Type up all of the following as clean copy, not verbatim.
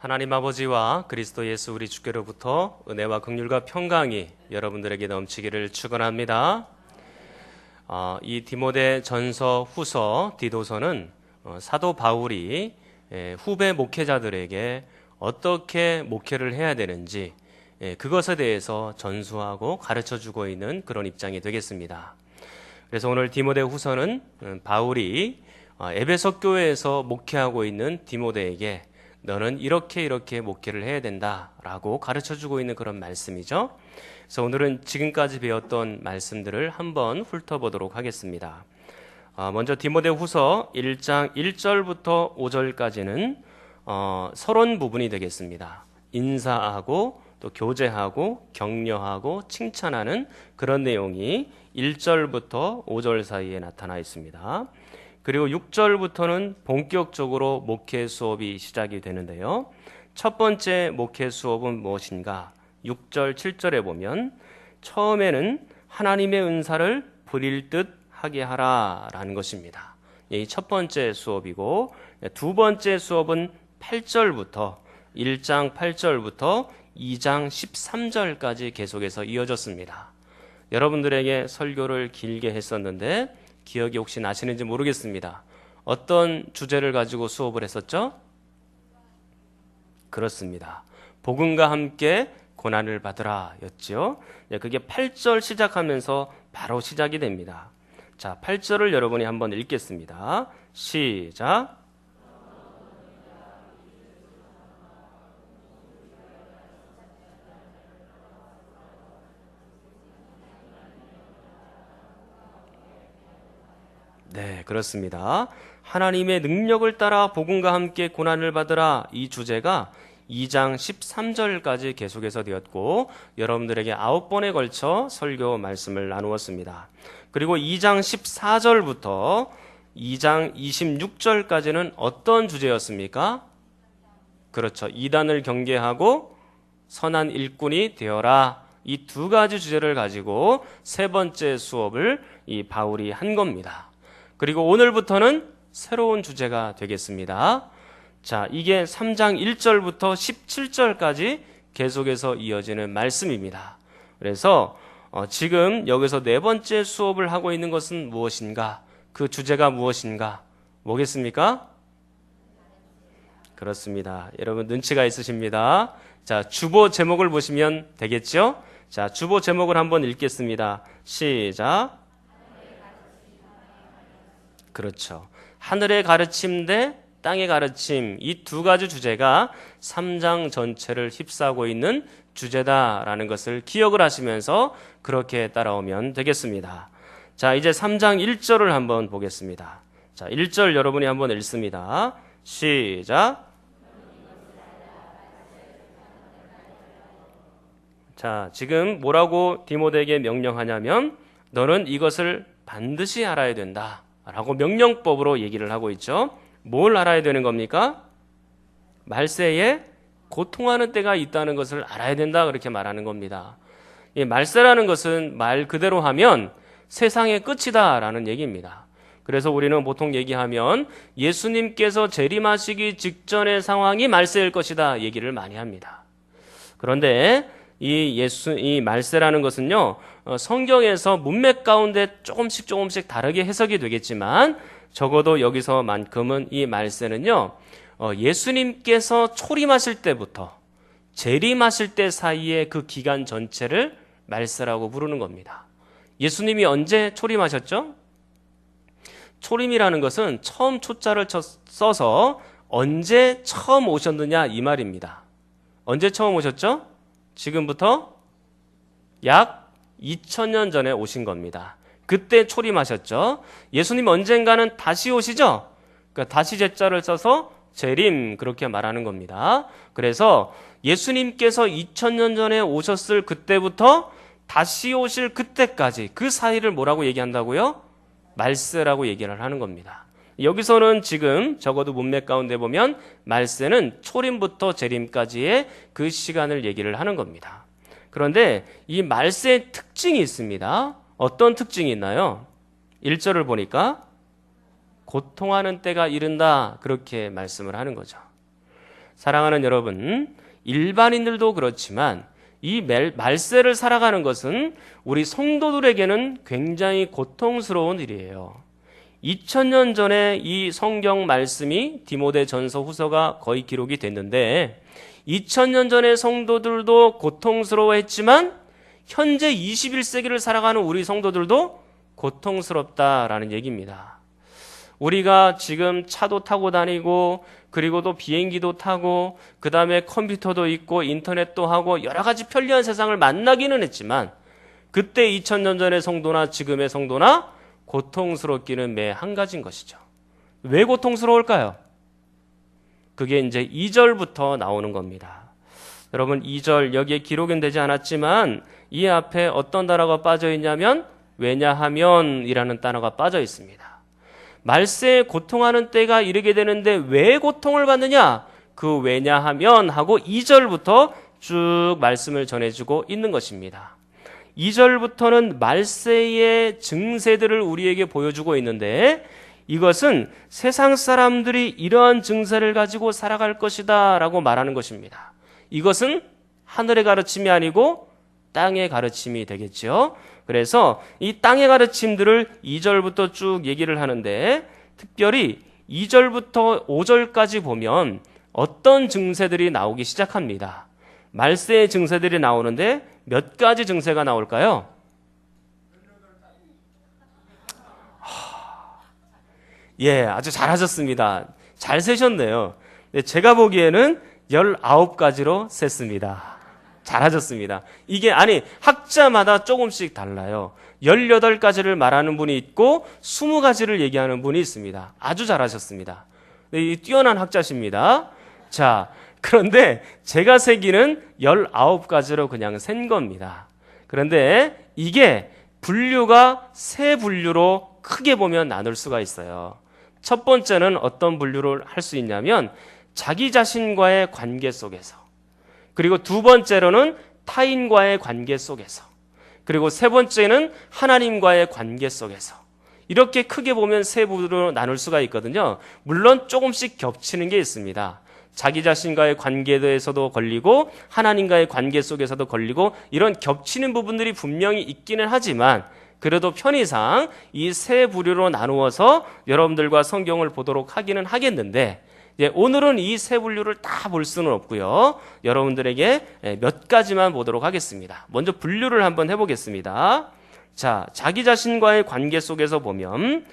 하나님 아버지와 그리스도 예수 우리 주께로부터 은혜와 긍휼과 평강이 여러분들에게 넘치기를 축원합니다. 이 디모데 전서 후서 디도서는 사도 바울이 후배 목회자들에게 어떻게 목회를 해야 되는지 그것에 대해서 전수하고 가르쳐주고 있는 그런 입장이 되겠습니다. 그래서 오늘 디모데 후서는 바울이 에베소 교회에서 목회하고 있는 디모데에게 너는 이렇게 목회를 해야 된다라고 가르쳐주고 있는 그런 말씀이죠. 그래서 오늘은 지금까지 배웠던 말씀들을 한번 훑어보도록 하겠습니다. 먼저 디모데 후서 1장 1절부터 5절까지는 서론 부분이 되겠습니다. 인사하고 또 교제하고 격려하고 칭찬하는 그런 내용이 1절부터 5절 사이에 나타나 있습니다. 그리고 6절부터는 본격적으로 목회 수업이 시작이 되는데요. 첫 번째 목회 수업은 무엇인가? 6절, 7절에 보면 처음에는 하나님의 은사를 부릴 듯 하게 하라 라는 것입니다. 이 첫 번째 수업이고, 두 번째 수업은 8절부터 1장 8절부터 2장 13절까지 계속해서 이어졌습니다. 여러분들에게 설교를 길게 했었는데 기억이 혹시 나시는지 모르겠습니다. 어떤 주제를 가지고 수업을 했었죠? 그렇습니다. 복음과 함께 고난을 받으라 였죠. 그게 8절 시작하면서 바로 시작이 됩니다. 자, 8절을 여러분이 한번 읽겠습니다. 시작. 네, 그렇습니다. 하나님의 능력을 따라 복음과 함께 고난을 받으라 이 주제가 2장 13절까지 계속해서 되었고 여러분들에게 9번에 걸쳐 설교 말씀을 나누었습니다. 그리고 2장 14절부터 2장 26절까지는 어떤 주제였습니까? 그렇죠. 이단을 경계하고 선한 일꾼이 되어라. 이 두 가지 주제를 가지고 세 번째 수업을 이 바울이 한 겁니다. 그리고 오늘부터는 새로운 주제가 되겠습니다. 자, 이게 3장 1절부터 17절까지 계속해서 이어지는 말씀입니다. 그래서 지금 여기서 네 번째 수업을 하고 있는 것은 무엇인가? 그 주제가 무엇인가? 뭐겠습니까? 그렇습니다. 여러분 눈치가 있으십니다. 자, 주보 제목을 보시면 되겠죠? 자, 주보 제목을 한번 읽겠습니다. 시작. 그렇죠. 하늘의 가르침 대 땅의 가르침, 이 두 가지 주제가 3장 전체를 휩싸고 있는 주제다라는 것을 기억을 하시면서 그렇게 따라오면 되겠습니다. 자, 이제 3장 1절을 한번 보겠습니다. 자, 1절 여러분이 한번 읽습니다. 시작. 자, 지금 뭐라고 디모데에게 명령하냐면 너는 이것을 반드시 알아야 된다 라고 명령법으로 얘기를 하고 있죠. 뭘 알아야 되는 겁니까? 말세에 고통하는 때가 있다는 것을 알아야 된다 그렇게 말하는 겁니다. 이 말세라는 것은 말 그대로 하면 세상의 끝이다 라는 얘기입니다. 그래서 우리는 보통 얘기하면 예수님께서 재림하시기 직전의 상황이 말세일 것이다 얘기를 많이 합니다. 그런데 이 말세라는 것은요, 성경에서 문맥 가운데 조금씩 다르게 해석이 되겠지만, 적어도 여기서만큼은 이 말세는요, 예수님께서 초림하실 때부터 재림하실 때 사이에 그 기간 전체를 말세라고 부르는 겁니다. 예수님이 언제 초림하셨죠? 초림이라는 것은 처음 초자를 써서 언제 처음 오셨느냐 이 말입니다. 언제 처음 오셨죠? 지금부터 약 2000년 전에 오신 겁니다. 그때 초림하셨죠. 예수님 언젠가는 다시 오시죠. 그러니까 다시 제자를 써서 재림 그렇게 말하는 겁니다. 그래서 예수님께서 2000년 전에 오셨을 그때부터 다시 오실 그때까지 그 사이를 뭐라고 얘기한다고요? 말세라고 얘기를 하는 겁니다. 여기서는 지금 적어도 문맥 가운데 보면 말세는 초림부터 재림까지의 그 시간을 얘기를 하는 겁니다. 그런데 이 말세의 특징이 있습니다. 어떤 특징이 있나요? 1절을 보니까 고통하는 때가 이른다 그렇게 말씀을 하는 거죠. 사랑하는 여러분, 일반인들도 그렇지만 이 말세를 살아가는 것은 우리 성도들에게는 굉장히 고통스러운 일이에요. 2000년 전에 이 성경 말씀이 디모데 전서 후서가 거의 기록이 됐는데 2000년 전의 성도들도 고통스러워했지만 현재 21세기를 살아가는 우리 성도들도 고통스럽다라는 얘기입니다. 우리가 지금 차도 타고 다니고 그리고 또 비행기도 타고 그 다음에 컴퓨터도 있고 인터넷도 하고 여러 가지 편리한 세상을 만나기는 했지만 그때 2000년 전의 성도나 지금의 성도나 고통스럽기는 매 한 가지인 것이죠. 왜 고통스러울까요? 그게 이제 2절부터 나오는 겁니다. 여러분 2절 여기에 기록은 되지 않았지만 이 앞에 어떤 단어가 빠져 있냐면 왜냐하면 이라는 단어가 빠져 있습니다. 말세에 고통하는 때가 이르게 되는데 왜 고통을 받느냐? 그 왜냐하면 하고 2절부터 쭉 말씀을 전해주고 있는 것입니다. 2절부터는 말세의 증세들을 우리에게 보여주고 있는데 이것은 세상 사람들이 이러한 증세를 가지고 살아갈 것이다 라고 말하는 것입니다. 이것은 하늘의 가르침이 아니고 땅의 가르침이 되겠죠. 그래서 이 땅의 가르침들을 2절부터 쭉 얘기를 하는데 특별히 2절부터 5절까지 보면 어떤 증세들이 나오기 시작합니다. 말세의 증세들이 나오는데 몇 가지 증세가 나올까요? 예, 아주 잘하셨습니다. 잘 세셨네요. 제가 보기에는 19가지로 셌습니다. 잘하셨습니다. 이게 학자마다 조금씩 달라요. 18가지를 말하는 분이 있고 20가지를 얘기하는 분이 있습니다. 아주 잘하셨습니다. 뛰어난 학자십니다. 자, 그런데 제가 세기는 19가지로 그냥 센 겁니다. 그런데 이게 분류가 세 분류로 크게 보면 나눌 수가 있어요. 첫 번째는 어떤 분류를 할 수 있냐면 자기 자신과의 관계 속에서, 그리고 두 번째로는 타인과의 관계 속에서, 그리고 세 번째는 하나님과의 관계 속에서, 이렇게 크게 보면 세 부류로 나눌 수가 있거든요. 물론 조금씩 겹치는 게 있습니다. 자기 자신과의 관계에서도 걸리고 하나님과의 관계 속에서도 걸리고 이런 겹치는 부분들이 분명히 있기는 하지만 그래도 편의상 이 세 부류로 나누어서 여러분들과 성경을 보도록 하기는 하겠는데 오늘은 이 세 분류를 다 볼 수는 없고요. 여러분들에게 몇 가지만 보도록 하겠습니다. 먼저 분류를 한번 해보겠습니다. 자, 자기 자신과의 관계 속에서 보면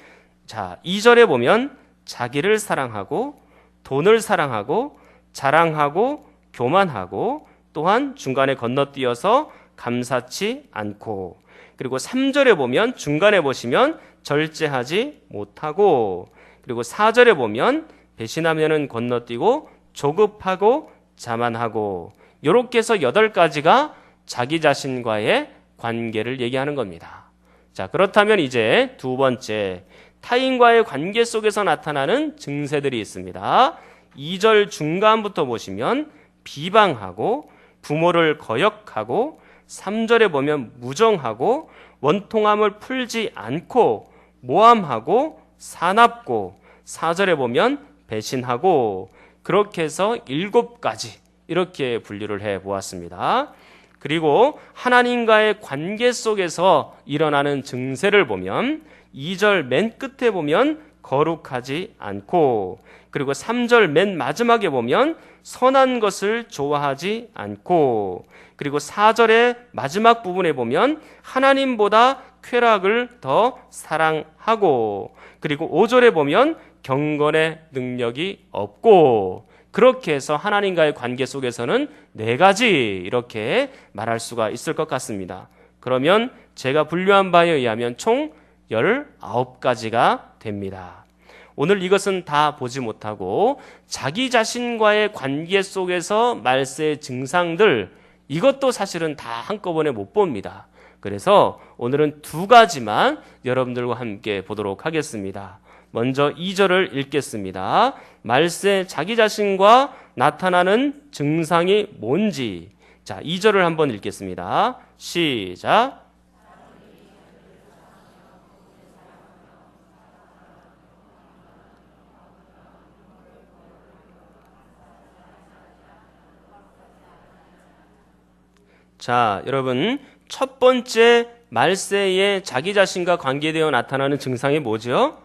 2절에 보면 자기를 사랑하고 돈을 사랑하고 자랑하고 교만하고 또한 중간에 건너뛰어서 감사치 않고, 그리고 3절에 보면 중간에 보시면 절제하지 못하고, 그리고 4절에 보면 배신하면은 건너뛰고 조급하고 자만하고, 이렇게 해서 8가지가 자기 자신과의 관계를 얘기하는 겁니다. 자, 그렇다면 이제 두 번째, 타인과의 관계 속에서 나타나는 증세들이 있습니다. 2절 중간부터 보시면 비방하고 부모를 거역하고, 3절에 보면 무정하고 원통함을 풀지 않고 모함하고 사납고, 4절에 보면 배신하고, 그렇게 해서 7가지 이렇게 분류를 해 보았습니다. 그리고 하나님과의 관계 속에서 일어나는 증세를 보면 2절 맨 끝에 보면 거룩하지 않고, 그리고 3절 맨 마지막에 보면 선한 것을 좋아하지 않고, 그리고 4절의 마지막 부분에 보면 하나님보다 쾌락을 더 사랑하고, 그리고 5절에 보면 경건의 능력이 없고, 그렇게 해서 하나님과의 관계 속에서는 4가지 이렇게 말할 수가 있을 것 같습니다. 그러면 제가 분류한 바에 의하면 총 19가지가 됩니다. 오늘 이것은 다 보지 못하고 자기 자신과의 관계 속에서 말세의 증상들, 이것도 사실은 다 한꺼번에 못 봅니다. 그래서 오늘은 2가지만 여러분들과 함께 보도록 하겠습니다. 먼저 2절을 읽겠습니다. 말세 자기 자신과 나타나는 증상이 뭔지. 자, 2절을 한번 읽겠습니다. 시작. 자, 여러분, 첫 번째 말세에 자기 자신과 관계되어 나타나는 증상이 뭐죠?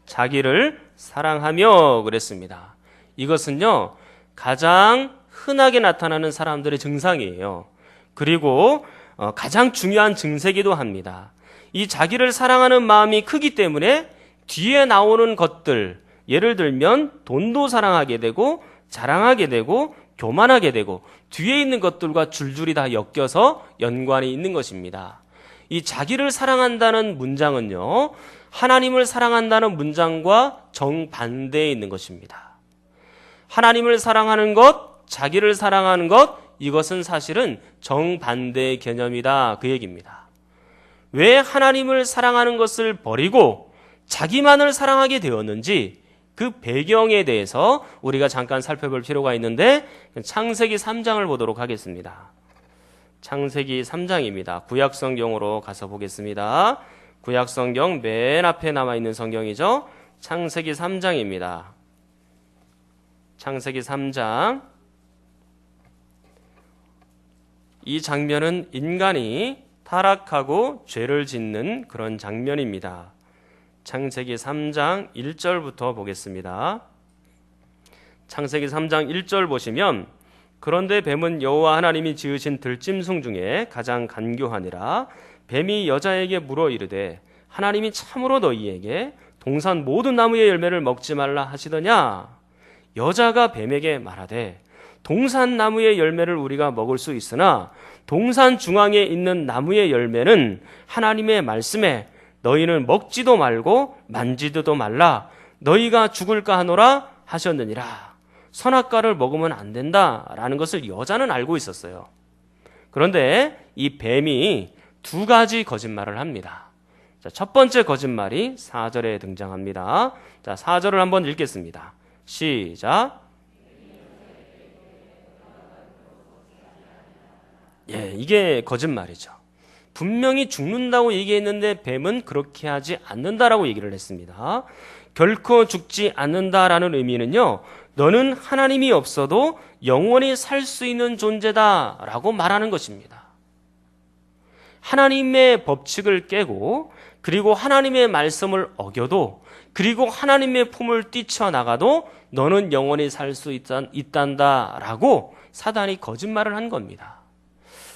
자기를 사랑하며 그랬습니다. 이것은요, 가장 흔하게 나타나는 사람들의 증상이에요. 그리고 가장 중요한 증세기도 합니다. 이 자기를 사랑하는 마음이 크기 때문에 뒤에 나오는 것들, 예를 들면 돈도 사랑하게 되고 자랑하게 되고 교만하게 되고 뒤에 있는 것들과 줄줄이 다 엮여서 연관이 있는 것입니다. 이 자기를 사랑한다는 문장은요, 하나님을 사랑한다는 문장과 정반대에 있는 것입니다. 하나님을 사랑하는 것, 자기를 사랑하는 것, 이것은 사실은 정반대의 개념이다, 그 얘기입니다. 왜 하나님을 사랑하는 것을 버리고 자기만을 사랑하게 되었는지 그 배경에 대해서 우리가 잠깐 살펴볼 필요가 있는데, 창세기 3장을 보도록 하겠습니다. 창세기 3장입니다. 구약성경으로 가서 보겠습니다. 구약성경 맨 앞에 남아있는 성경이죠. 창세기 3장입니다. 창세기 3장. 이 장면은 인간이 타락하고 죄를 짓는 그런 장면입니다. 창세기 3장 1절부터 보겠습니다. 창세기 3장 1절 보시면, 그런데 뱀은 여호와 하나님이 지으신 들짐승 중에 가장 간교하니라. 뱀이 여자에게 물어 이르되 하나님이 참으로 너희에게 동산 모든 나무의 열매를 먹지 말라 하시더냐? 여자가 뱀에게 말하되 동산 나무의 열매를 우리가 먹을 수 있으나 동산 중앙에 있는 나무의 열매는 하나님의 말씀에 너희는 먹지도 말고 만지지도 말라, 너희가 죽을까 하노라 하셨느니라. 선악과를 먹으면 안 된다라는 것을 여자는 알고 있었어요. 그런데 이 뱀이 두 가지 거짓말을 합니다. 자, 첫 번째 거짓말이 4절에 등장합니다. 자, 4절을 한번 읽겠습니다. 시작. 예, 이게 거짓말이죠. 분명히 죽는다고 얘기했는데 뱀은 그렇게 하지 않는다라고 얘기를 했습니다. 결코 죽지 않는다라는 의미는요, 너는 하나님이 없어도 영원히 살 수 있는 존재다라고 말하는 것입니다. 하나님의 법칙을 깨고, 그리고 하나님의 말씀을 어겨도, 그리고 하나님의 품을 뛰쳐나가도 너는 영원히 살 수 있단다라고 사단이 거짓말을 한 겁니다.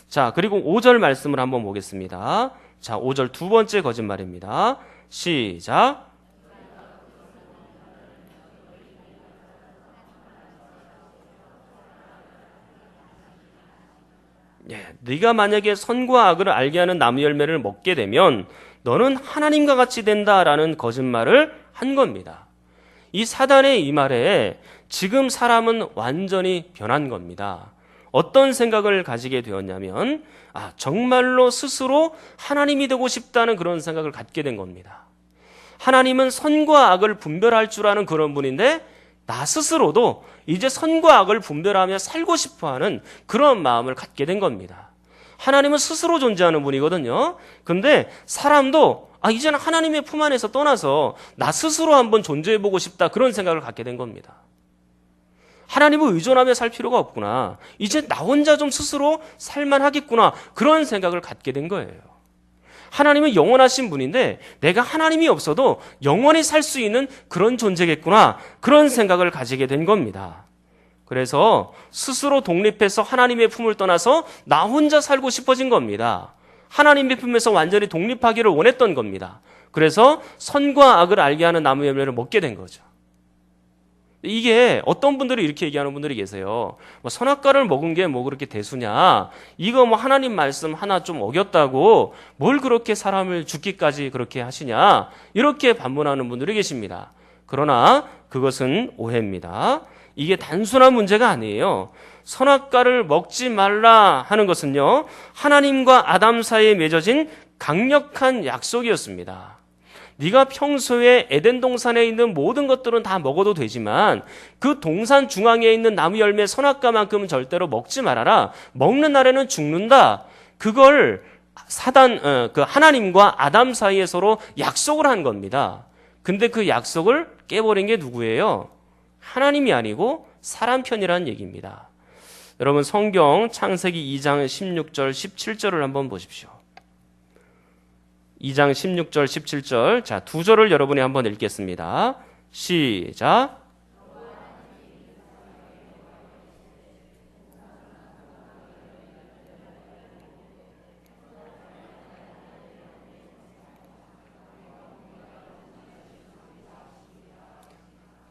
자, 그리고 5절 말씀을 한번 보겠습니다. 자, 5절 두 번째 거짓말입니다. 시작. 예, 네가 만약에 선과 악을 알게 하는 나무 열매를 먹게 되면 너는 하나님과 같이 된다라는 거짓말을 한 겁니다. 이 사단의 이 말에 지금 사람은 완전히 변한 겁니다. 어떤 생각을 가지게 되었냐면, 정말로 스스로 하나님이 되고 싶다는 그런 생각을 갖게 된 겁니다. 하나님은 선과 악을 분별할 줄 아는 그런 분인데, 나 스스로도 이제 선과 악을 분별하며 살고 싶어하는 그런 마음을 갖게 된 겁니다. 하나님은 스스로 존재하는 분이거든요. 근데 사람도 이제는 하나님의 품 안에서 떠나서 나 스스로 한번 존재해보고 싶다, 그런 생각을 갖게 된 겁니다. 하나님을 의존하며 살 필요가 없구나, 이제 나 혼자 좀 스스로 살만하겠구나, 그런 생각을 갖게 된 거예요. 하나님은 영원하신 분인데 내가 하나님이 없어도 영원히 살 수 있는 그런 존재겠구나, 그런 생각을 가지게 된 겁니다. 그래서 스스로 독립해서 하나님의 품을 떠나서 나 혼자 살고 싶어진 겁니다. 하나님의 품에서 완전히 독립하기를 원했던 겁니다. 그래서 선과 악을 알게 하는 나무 열매를 먹게 된 거죠. 이게 어떤 분들이 이렇게 얘기하는 분들이 계세요. 선악과를 먹은 게 뭐 그렇게 대수냐, 이거 뭐 하나님 말씀 하나 좀 어겼다고 뭘 그렇게 사람을 죽기까지 그렇게 하시냐, 이렇게 반문하는 분들이 계십니다. 그러나 그것은 오해입니다. 이게 단순한 문제가 아니에요. 선악과를 먹지 말라 하는 것은요, 하나님과 아담 사이에 맺어진 강력한 약속이었습니다. 네가 평소에 에덴 동산에 있는 모든 것들은 다 먹어도 되지만 그 동산 중앙에 있는 나무 열매 선악과만큼은 절대로 먹지 말아라. 먹는 날에는 죽는다. 그걸 하나님과 아담 사이에 서로 약속을 한 겁니다. 근데 그 약속을 깨버린 게 누구예요? 하나님이 아니고 사람 편이라는 얘기입니다. 여러분 성경 창세기 2장 16절 17절을 한번 보십시오. 2장 16절 17절, 자, 두 절을 여러분이 한번 읽겠습니다. 시작.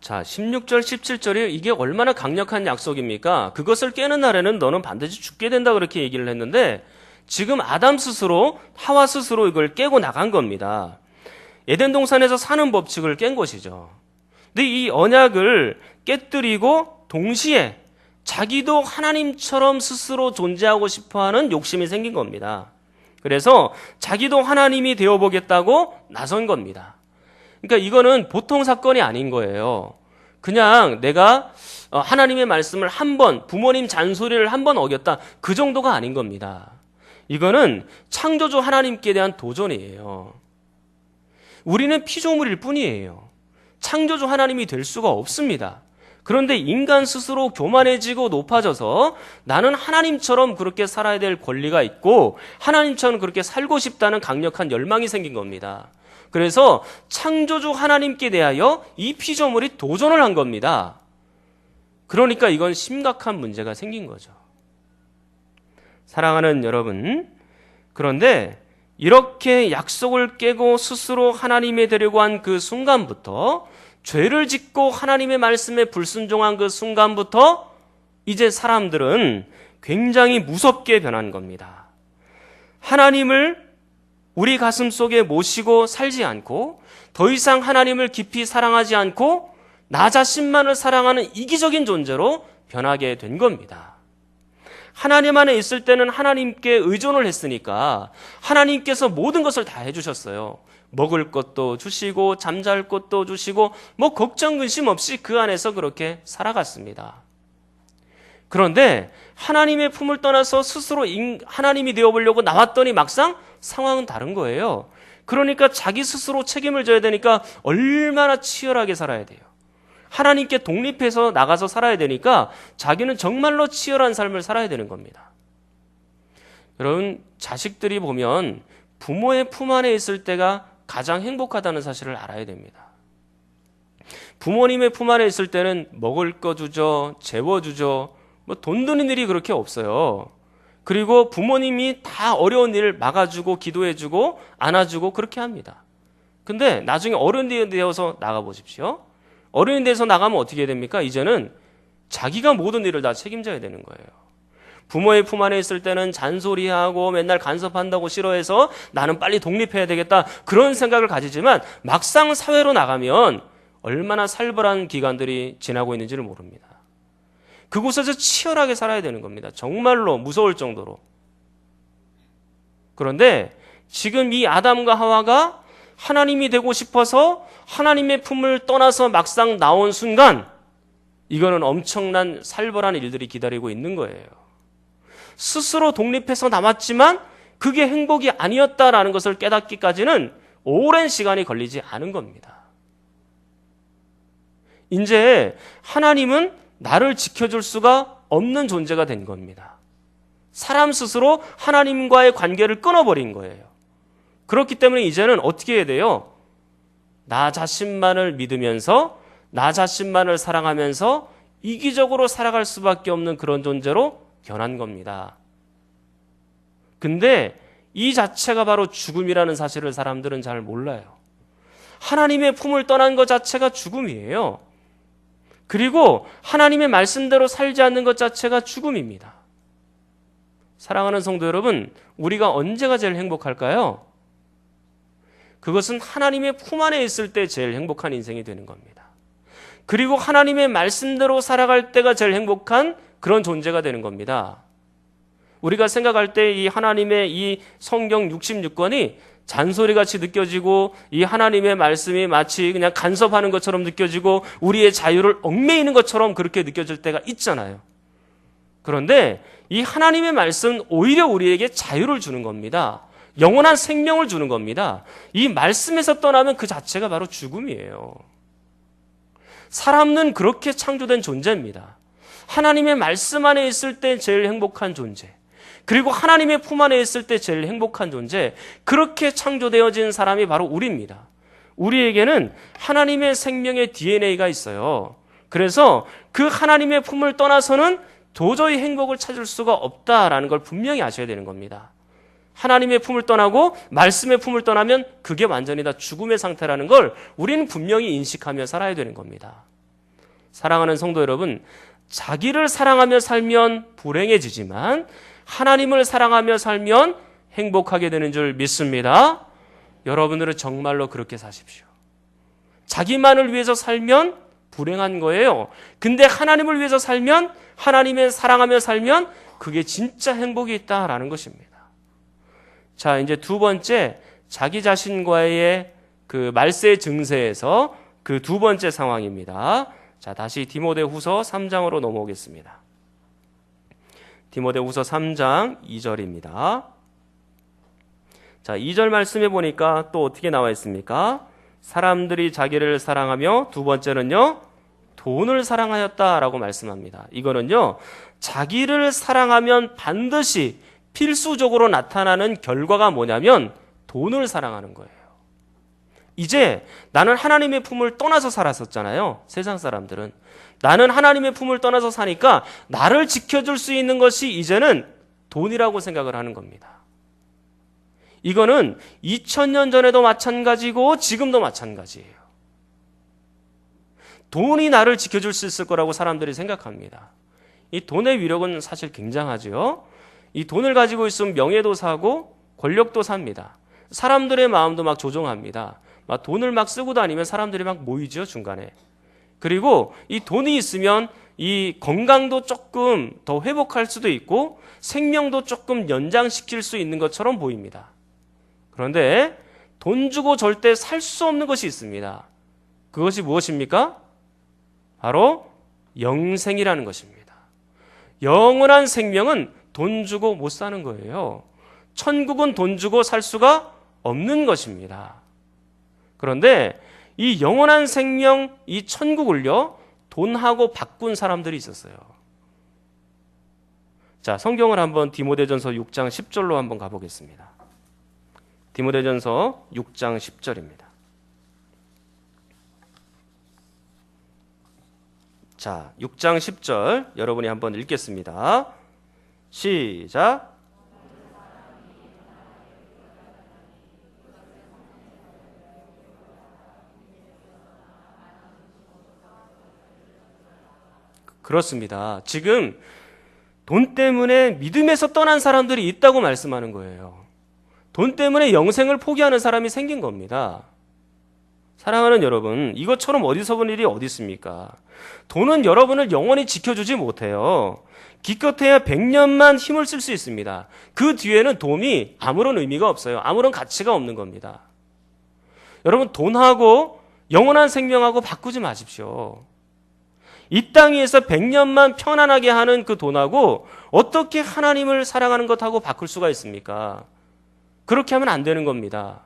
자, 16절, 17절이 이게 얼마나 강력한 약속입니까? 그것을 깨는 날에는 너는 반드시 죽게 된다 그렇게 얘기를 했는데 지금 아담 스스로, 하와 스스로 이걸 깨고 나간 겁니다. 에덴 동산에서 사는 법칙을 깬 것이죠. 근데 이 언약을 깨뜨리고 동시에 자기도 하나님처럼 스스로 존재하고 싶어하는 욕심이 생긴 겁니다. 그래서 자기도 하나님이 되어보겠다고 나선 겁니다. 그러니까 이거는 보통 사건이 아닌 거예요. 그냥 내가 하나님의 말씀을 한 번, 부모님 잔소리를 한 번 어겼다, 그 정도가 아닌 겁니다. 이거는 창조주 하나님께 대한 도전이에요. 우리는 피조물일 뿐이에요. 창조주 하나님이 될 수가 없습니다. 그런데 인간 스스로 교만해지고 높아져서 나는 하나님처럼 그렇게 살아야 될 권리가 있고 하나님처럼 그렇게 살고 싶다는 강력한 열망이 생긴 겁니다. 그래서 창조주 하나님께 대하여 이 피조물이 도전을 한 겁니다. 그러니까 이건 심각한 문제가 생긴 거죠. 사랑하는 여러분, 그런데 이렇게 약속을 깨고 스스로 하나님이 되려고 한 그 순간부터, 죄를 짓고 하나님의 말씀에 불순종한 그 순간부터 이제 사람들은 굉장히 무섭게 변한 겁니다. 하나님을 우리 가슴 속에 모시고 살지 않고 더 이상 하나님을 깊이 사랑하지 않고 나 자신만을 사랑하는 이기적인 존재로 변하게 된 겁니다. 하나님 안에 있을 때는 하나님께 의존을 했으니까 하나님께서 모든 것을 다 해주셨어요. 먹을 것도 주시고 잠잘 것도 주시고 뭐 걱정 근심 없이 그 안에서 그렇게 살아갔습니다. 그런데 하나님의 품을 떠나서 스스로 하나님이 되어보려고 나왔더니 막상 상황은 다른 거예요. 그러니까 자기 스스로 책임을 져야 되니까 얼마나 치열하게 살아야 돼요. 하나님께 독립해서 나가서 살아야 되니까 자기는 정말로 치열한 삶을 살아야 되는 겁니다. 여러분, 자식들이 보면 부모의 품 안에 있을 때가 가장 행복하다는 사실을 알아야 됩니다. 부모님의 품 안에 있을 때는 먹을 거 주죠, 재워주죠, 뭐 돈 드는 일이 그렇게 없어요. 그리고 부모님이 다 어려운 일을 막아주고 기도해주고 안아주고 그렇게 합니다. 근데 나중에 어른이 되어서 나가보십시오. 어른이 돼서 나가면 어떻게 됩니까? 이제는 자기가 모든 일을 다 책임져야 되는 거예요. 부모의 품 안에 있을 때는 잔소리하고 맨날 간섭한다고 싫어해서 나는 빨리 독립해야 되겠다, 그런 생각을 가지지만 막상 사회로 나가면 얼마나 살벌한 기간들이 지나고 있는지를 모릅니다. 그곳에서 치열하게 살아야 되는 겁니다. 정말로 무서울 정도로. 그런데 지금 이 아담과 하와가 하나님이 되고 싶어서 하나님의 품을 떠나서 막상 나온 순간 이거는 엄청난 살벌한 일들이 기다리고 있는 거예요. 스스로 독립해서 남았지만 그게 행복이 아니었다라는 것을 깨닫기까지는 오랜 시간이 걸리지 않은 겁니다. 이제 하나님은 나를 지켜줄 수가 없는 존재가 된 겁니다. 사람 스스로 하나님과의 관계를 끊어버린 거예요. 그렇기 때문에 이제는 어떻게 해야 돼요? 나 자신만을 믿으면서 나 자신만을 사랑하면서 이기적으로 살아갈 수밖에 없는 그런 존재로 변한 겁니다. 근데 이 자체가 바로 죽음이라는 사실을 사람들은 잘 몰라요. 하나님의 품을 떠난 것 자체가 죽음이에요. 그리고 하나님의 말씀대로 살지 않는 것 자체가 죽음입니다. 사랑하는 성도 여러분, 우리가 언제가 제일 행복할까요? 그것은 하나님의 품 안에 있을 때 제일 행복한 인생이 되는 겁니다. 그리고 하나님의 말씀대로 살아갈 때가 제일 행복한 그런 존재가 되는 겁니다. 우리가 생각할 때 이 하나님의 이 성경 66권이 잔소리같이 느껴지고 이 하나님의 말씀이 마치 그냥 간섭하는 것처럼 느껴지고 우리의 자유를 얽매이는 것처럼 그렇게 느껴질 때가 있잖아요. 그런데 이 하나님의 말씀은 오히려 우리에게 자유를 주는 겁니다. 영원한 생명을 주는 겁니다. 이 말씀에서 떠나면 그 자체가 바로 죽음이에요. 사람은 그렇게 창조된 존재입니다. 하나님의 말씀 안에 있을 때 제일 행복한 존재, 그리고 하나님의 품 안에 있을 때 제일 행복한 존재, 그렇게 창조되어진 사람이 바로 우리입니다. 우리에게는 하나님의 생명의 DNA가 있어요. 그래서 그 하나님의 품을 떠나서는 도저히 행복을 찾을 수가 없다라는 걸 분명히 아셔야 되는 겁니다. 하나님의 품을 떠나고 말씀의 품을 떠나면 그게 완전히 다 죽음의 상태라는 걸 우리는 분명히 인식하며 살아야 되는 겁니다. 사랑하는 성도 여러분, 자기를 사랑하며 살면 불행해지지만 하나님을 사랑하며 살면 행복하게 되는 줄 믿습니다. 여러분들은 정말로 그렇게 사십시오. 자기만을 위해서 살면 불행한 거예요. 근데 하나님을 위해서 살면, 하나님을 사랑하며 살면 그게 진짜 행복이 있다라는 것입니다. 자, 이제 두 번째, 자기 자신과의 그 말세 증세에서 그 두 번째 상황입니다. 자, 다시 디모데후서 3장으로 넘어오겠습니다. 디모데후서 3장 2절입니다. 자, 2절 말씀해 보니까 또 어떻게 나와 있습니까? 사람들이 자기를 사랑하며, 두 번째는요, 돈을 사랑하였다라고 말씀합니다. 이거는요, 자기를 사랑하면 반드시 필수적으로 나타나는 결과가 뭐냐면 돈을 사랑하는 거예요. 이제 나는 하나님의 품을 떠나서 살았었잖아요. 세상 사람들은. 나는 하나님의 품을 떠나서 사니까 나를 지켜줄 수 있는 것이 이제는 돈이라고 생각을 하는 겁니다. 이거는 2000년 전에도 마찬가지고 지금도 마찬가지예요. 돈이 나를 지켜줄 수 있을 거라고 사람들이 생각합니다. 이 돈의 위력은 사실 굉장하죠. 이 돈을 가지고 있으면 명예도 사고 권력도 삽니다. 사람들의 마음도 막 조종합니다. 막 돈을 막 쓰고 다니면 사람들이 막 모이죠, 중간에. 그리고 이 돈이 있으면 이 건강도 조금 더 회복할 수도 있고 생명도 조금 연장시킬 수 있는 것처럼 보입니다. 그런데 돈 주고 절대 살 수 없는 것이 있습니다. 그것이 무엇입니까? 바로 영생이라는 것입니다. 영원한 생명은 돈 주고 못 사는 거예요. 천국은 돈 주고 살 수가 없는 것입니다. 그런데 이 영원한 생명, 이 천국을요, 돈하고 바꾼 사람들이 있었어요. 자, 성경을 한번 디모데전서 6장 10절로 한번 가보겠습니다. 디모데전서 6장 10절입니다. 자, 6장 10절 여러분이 한번 읽겠습니다. 시작. 그렇습니다. 지금 돈 때문에 믿음에서 떠난 사람들이 있다고 말씀하는 거예요. 돈 때문에 영생을 포기하는 사람이 생긴 겁니다. 사랑하는 여러분, 이것처럼 어디서 본 일이 어디 있습니까? 돈은 여러분을 영원히 지켜주지 못해요. 기껏해야 100년만 힘을 쓸 수 있습니다. 그 뒤에는 돈이 아무런 의미가 없어요. 아무런 가치가 없는 겁니다. 여러분, 돈하고 영원한 생명하고 바꾸지 마십시오. 이 땅 위에서 100년만 편안하게 하는 그 돈하고 어떻게 하나님을 사랑하는 것하고 바꿀 수가 있습니까? 그렇게 하면 안 되는 겁니다.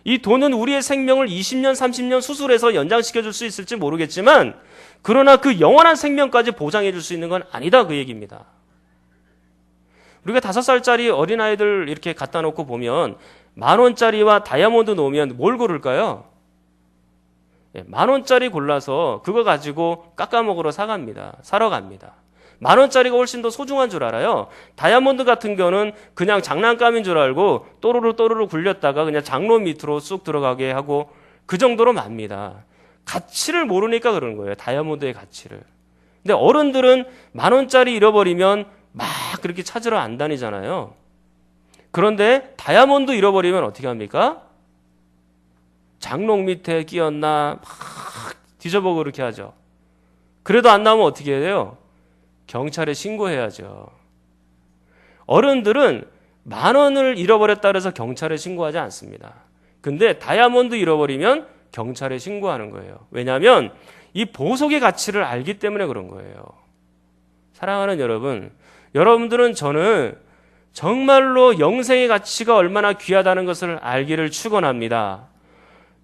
이 돈은 우리의 생명을 20년, 30년 수술해서 연장시켜 줄 수 있을지 모르겠지만 그러나 그 영원한 생명까지 보장해 줄 수 있는 건 아니다, 그 얘기입니다. 우리가 5살짜리 어린아이들 이렇게 갖다 놓고 보면 10,000원짜리와 다이아몬드 놓으면 뭘 고를까요? 10,000원짜리 골라서 그거 가지고 깎아먹으러 사러 갑니다. 10,000원짜리가 훨씬 더 소중한 줄 알아요. 다이아몬드 같은 경우는 그냥 장난감인 줄 알고 또르르 굴렸다가 그냥 장로 밑으로 쑥 들어가게 하고 그 정도로 맙니다. 가치를 모르니까 그러는 거예요. 다이아몬드의 가치를. 근데 어른들은 10,000원짜리 잃어버리면 막 그렇게 찾으러 안 다니잖아요. 그런데 다이아몬드 잃어버리면 어떻게 합니까? 장롱 밑에 끼었나 막 뒤져보고 그렇게 하죠. 그래도 안 나오면 어떻게 해야 돼요? 경찰에 신고해야죠. 어른들은 10,000원을 잃어버렸다 그래서 경찰에 신고하지 않습니다. 근데 다이아몬드 잃어버리면 경찰에 신고하는 거예요. 왜냐하면 이 보석의 가치를 알기 때문에 그런 거예요. 사랑하는 여러분, 여러분들은 저는 정말로 영생의 가치가 얼마나 귀하다는 것을 알기를 축원합니다.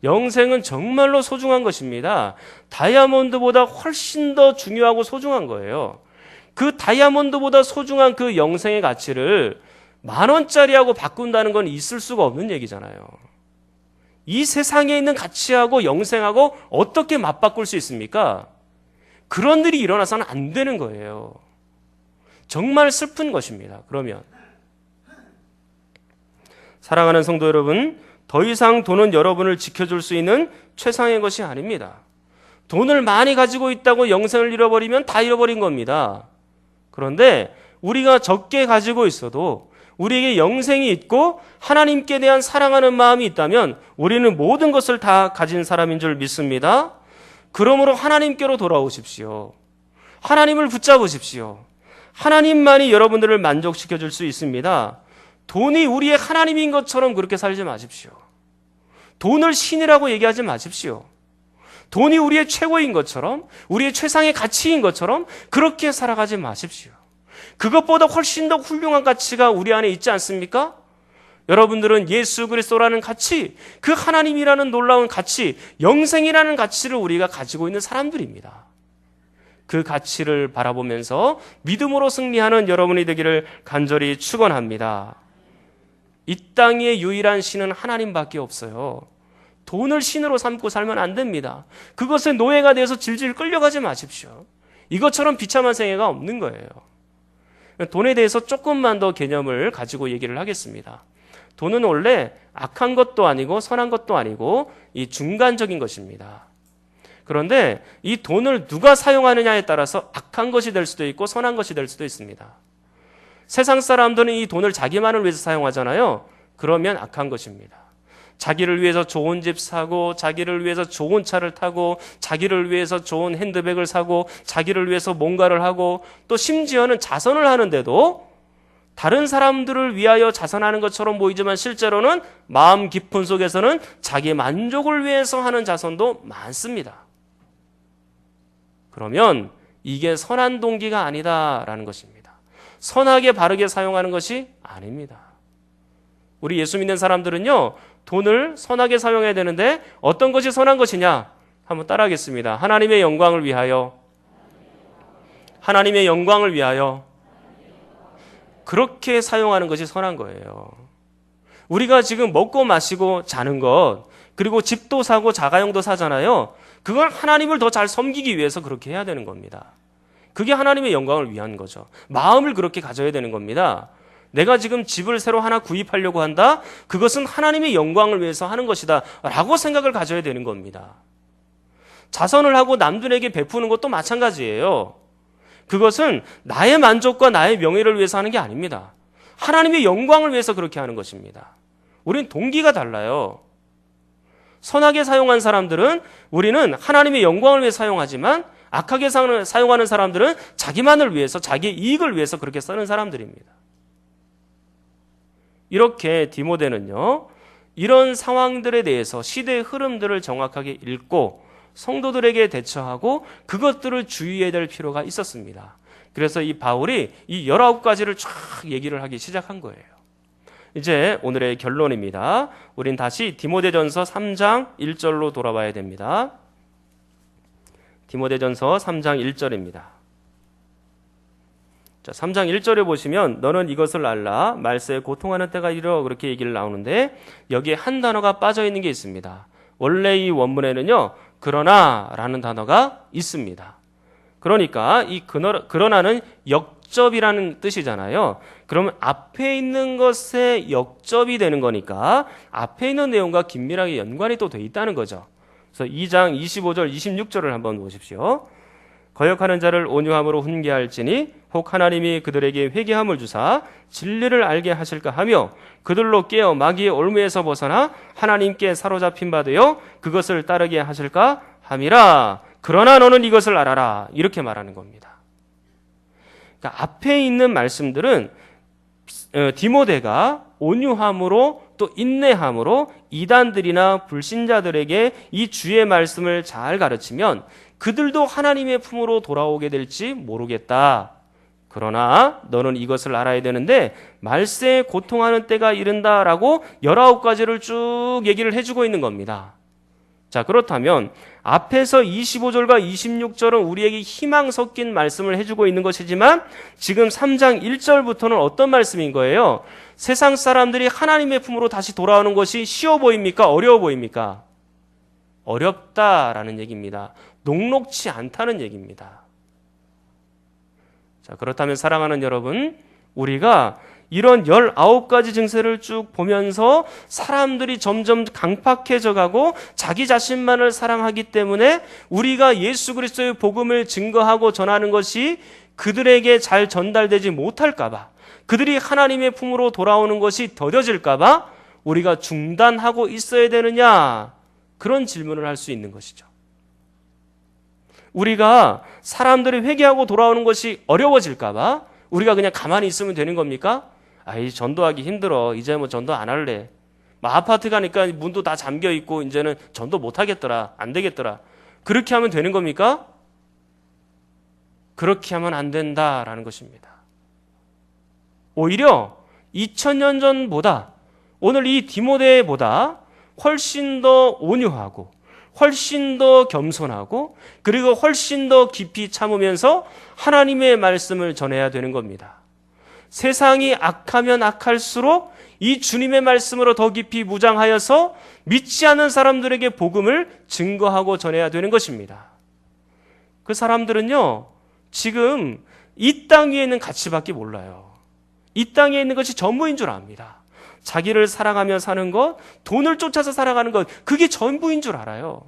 영생은 정말로 소중한 것입니다. 다이아몬드보다 훨씬 더 중요하고 소중한 거예요. 그 다이아몬드보다 소중한 그 영생의 가치를 10,000원짜리하고 바꾼다는 건 있을 수가 없는 얘기잖아요. 이 세상에 있는 가치하고 영생하고 어떻게 맞바꿀 수 있습니까? 그런 일이 일어나서는 안 되는 거예요. 정말 슬픈 것입니다. 그러면 사랑하는 성도 여러분, 더 이상 돈은 여러분을 지켜줄 수 있는 최상의 것이 아닙니다. 돈을 많이 가지고 있다고 영생을 잃어버리면 다 잃어버린 겁니다. 그런데 우리가 적게 가지고 있어도 우리에게 영생이 있고 하나님께 대한 사랑하는 마음이 있다면 우리는 모든 것을 다 가진 사람인 줄 믿습니다. 그러므로 하나님께로 돌아오십시오. 하나님을 붙잡으십시오. 하나님만이 여러분들을 만족시켜 줄 수 있습니다. 돈이 우리의 하나님인 것처럼 그렇게 살지 마십시오. 돈을 신이라고 얘기하지 마십시오. 돈이 우리의 최고인 것처럼, 우리의 최상의 가치인 것처럼 그렇게 살아가지 마십시오. 그것보다 훨씬 더 훌륭한 가치가 우리 안에 있지 않습니까? 여러분들은 예수 그리스도라는 가치, 그 하나님이라는 놀라운 가치, 영생이라는 가치를 우리가 가지고 있는 사람들입니다. 그 가치를 바라보면서 믿음으로 승리하는 여러분이 되기를 간절히 축원합니다. 이 땅의 유일한 신은 하나님밖에 없어요. 돈을 신으로 삼고 살면 안 됩니다. 그것에 노예가 되어서 질질 끌려가지 마십시오. 이것처럼 비참한 생애가 없는 거예요. 돈에 대해서 조금만 더 개념을 가지고 얘기를 하겠습니다. 돈은 원래 악한 것도 아니고 선한 것도 아니고 이 중간적인 것입니다. 그런데 이 돈을 누가 사용하느냐에 따라서 악한 것이 될 수도 있고 선한 것이 될 수도 있습니다. 세상 사람들은 이 돈을 자기만을 위해서 사용하잖아요. 그러면 악한 것입니다. 자기를 위해서 좋은 집 사고, 자기를 위해서 좋은 차를 타고, 자기를 위해서 좋은 핸드백을 사고, 자기를 위해서 뭔가를 하고, 또 심지어는 자선을 하는데도 다른 사람들을 위하여 자선하는 것처럼 보이지만 실제로는 마음 깊은 속에서는 자기 만족을 위해서 하는 자선도 많습니다. 그러면 이게 선한 동기가 아니다라는 것입니다. 선하게 바르게 사용하는 것이 아닙니다. 우리 예수 믿는 사람들은요, 돈을 선하게 사용해야 되는데 어떤 것이 선한 것이냐? 한번 따라하겠습니다. 하나님의 영광을 위하여, 하나님의 영광을 위하여 그렇게 사용하는 것이 선한 거예요. 우리가 지금 먹고 마시고 자는 것, 그리고 집도 사고 자가용도 사잖아요. 그걸 하나님을 더 잘 섬기기 위해서 그렇게 해야 되는 겁니다. 그게 하나님의 영광을 위한 거죠. 마음을 그렇게 가져야 되는 겁니다. 내가 지금 집을 새로 하나 구입하려고 한다? 그것은 하나님의 영광을 위해서 하는 것이다 라고 생각을 가져야 되는 겁니다. 자선을 하고 남들에게 베푸는 것도 마찬가지예요. 그것은 나의 만족과 나의 명예를 위해서 하는 게 아닙니다. 하나님의 영광을 위해서 그렇게 하는 것입니다. 우리는 동기가 달라요. 선하게 사용한 사람들은 우리는 하나님의 영광을 위해 사용하지만 악하게 사용하는 사람들은 자기만을 위해서, 자기의 이익을 위해서 그렇게 쓰는 사람들입니다. 이렇게 디모데는요, 이런 상황들에 대해서 시대의 흐름들을 정확하게 읽고 성도들에게 대처하고 그것들을 주의해야 될 필요가 있었습니다. 그래서 이 바울이 이 19가지를 쫙 얘기를 하기 시작한 거예요. 이제 오늘의 결론입니다. 우린 다시 디모데전서 3장 1절로 돌아와야 됩니다. 디모데전서 3장 1절입니다. 자, 3장 1절에 보시면 너는 이것을 알라 말세에 고통하는 때가 이르러 그렇게 얘기를 나오는데 여기에 한 단어가 빠져 있는 게 있습니다. 원래 이 원문에는요 그러나 라는 단어가 있습니다. 그러니까 이 그러나는 역접이라는 뜻이잖아요. 그러면 앞에 있는 것에 역접이 되는 거니까 앞에 있는 내용과 긴밀하게 연관이 또 돼 있다는 거죠. 그래서 2장 25절 26절을 한번 보십시오. 거역하는 자를 온유함으로 훈계할지니 혹 하나님이 그들에게 회개함을 주사 진리를 알게 하실까 하며 그들로 깨어 마귀의 올무에서 벗어나 하나님께 사로잡힌 바 되어 그것을 따르게 하실까 함이라. 그러나 너는 이것을 알아라. 이렇게 말하는 겁니다. 그러니까 앞에 있는 말씀들은 디모데가 온유함으로 또 인내함으로 이단들이나 불신자들에게 이 주의 말씀을 잘 가르치면 그들도 하나님의 품으로 돌아오게 될지 모르겠다. 그러나 너는 이것을 알아야 되는데 말세에 고통하는 때가 이른다라고 19가지를 쭉 얘기를 해주고 있는 겁니다. 자, 그렇다면 앞에서 25절과 26절은 우리에게 희망 섞인 말씀을 해주고 있는 것이지만 지금 3장 1절부터는 어떤 말씀인 거예요? 세상 사람들이 하나님의 품으로 다시 돌아오는 것이 쉬워 보입니까? 어려워 보입니까? 어렵다라는 얘기입니다. 녹록치 않다는 얘기입니다. 자, 그렇다면 사랑하는 여러분, 우리가 이런 19가지 증세를 쭉 보면서 사람들이 점점 강팍해져 가고 자기 자신만을 사랑하기 때문에 우리가 예수 그리스도의 복음을 증거하고 전하는 것이 그들에게 잘 전달되지 못할까 봐, 그들이 하나님의 품으로 돌아오는 것이 더뎌질까 봐 우리가 중단하고 있어야 되느냐, 그런 질문을 할 수 있는 것이죠. 우리가 사람들이 회개하고 돌아오는 것이 어려워질까 봐 우리가 그냥 가만히 있으면 되는 겁니까? 아이, 전도하기 힘들어. 이제 뭐 전도 안 할래. 뭐 아파트 가니까 문도 다 잠겨 있고 이제는 전도 못 하겠더라. 안 되겠더라. 그렇게 하면 되는 겁니까? 그렇게 하면 안 된다라는 것입니다. 오히려 2000년 전보다 오늘 이 디모데보다 훨씬 더 온유하고 훨씬 더 겸손하고 그리고 훨씬 더 깊이 참으면서 하나님의 말씀을 전해야 되는 겁니다. 세상이 악하면 악할수록 이 주님의 말씀으로 더 깊이 무장하여서 믿지 않는 사람들에게 복음을 증거하고 전해야 되는 것입니다. 그 사람들은요, 지금 이 땅 위에 있는 가치밖에 몰라요. 이 땅에 있는 것이 전부인 줄 압니다. 자기를 사랑하며 사는 것, 돈을 쫓아서 살아가는 것, 그게 전부인 줄 알아요.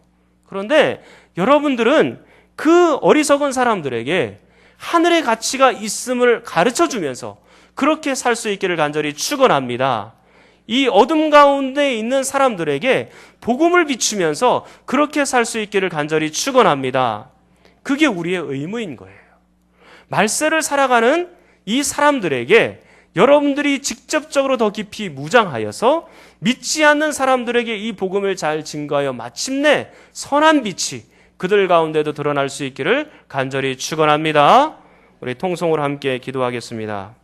그런데 여러분들은 그 어리석은 사람들에게 하늘의 가치가 있음을 가르쳐주면서 그렇게 살 수 있기를 간절히 축원합니다. 이 어둠 가운데 있는 사람들에게 복음을 비추면서 그렇게 살 수 있기를 간절히 축원합니다. 그게 우리의 의무인 거예요. 말세를 살아가는 이 사람들에게 여러분들이 직접적으로 더 깊이 무장하여서 믿지 않는 사람들에게 이 복음을 잘 증거하여 마침내 선한 빛이 그들 가운데도 드러날 수 있기를 간절히 축원합니다. 우리 통성으로 함께 기도하겠습니다.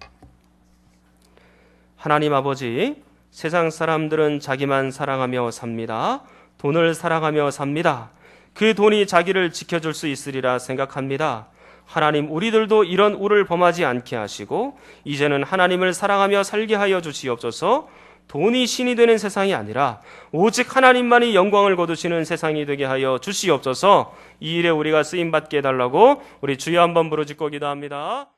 하나님 아버지, 세상 사람들은 자기만 사랑하며 삽니다. 돈을 사랑하며 삽니다. 그 돈이 자기를 지켜줄 수 있으리라 생각합니다. 하나님, 우리들도 이런 우를 범하지 않게 하시고 이제는 하나님을 사랑하며 살게 하여 주시옵소서. 돈이 신이 되는 세상이 아니라 오직 하나님만이 영광을 거두시는 세상이 되게 하여 주시옵소서. 이 일에 우리가 쓰임받게 해달라고 우리 주여 한번 부르짖고 기도합니다.